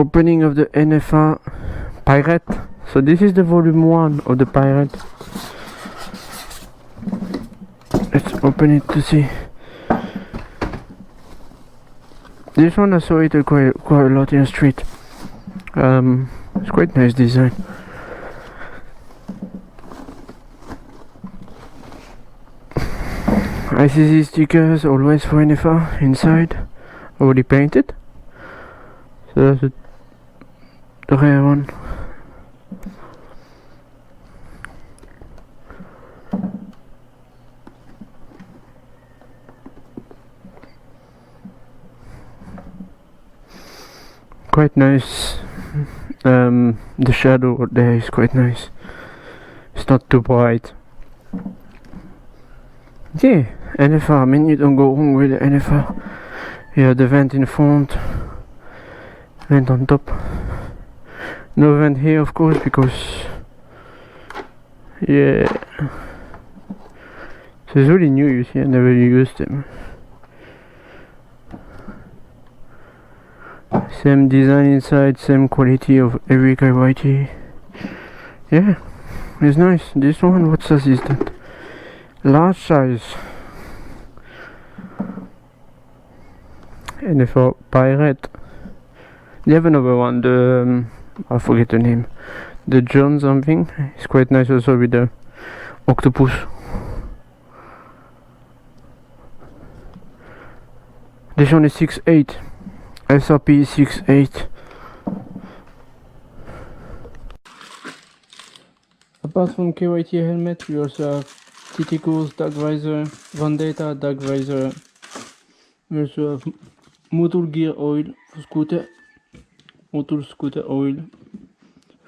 opening of the NFR Pirate. So this is the volume 1 of the Pirate. Let's open it to see. This one I saw it quite a lot in the street. It's quite nice design. ICC stickers always for NFR inside, already painted. So that's the rare one. Quite nice. The shadow there is quite nice. It's not too bright. Yeah, NFR. I mean, you don't go wrong with the NFR. You have the vent in front, vent on top. No vent here, of course, because yeah, so it's really new. You see, I never used them. Same design inside, same quality of every Kyt. Yeah, it's nice. This one, what size is that? Large size. NFR Pirate. They have another one, the I forget the name. The John something. It's quite nice also with the octopus. This one is 6.8. SRP 6.8. Apart from Kyt helmet, we also have Titicos dark visor, Vendetta dark visor. We also have motul gear oil for scooter, motul scooter oil,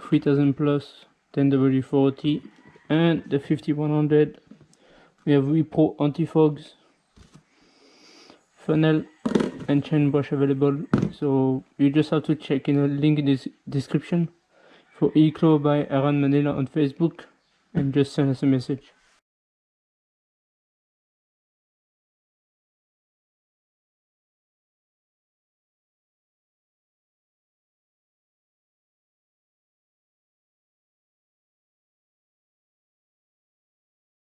3000 plus 10W40, and the 5100. We have Repro anti-fogs, funnel and chain brush available, so you just have to check in the link in this description for Eclo by Aaron Manila on Facebook and just send us a message.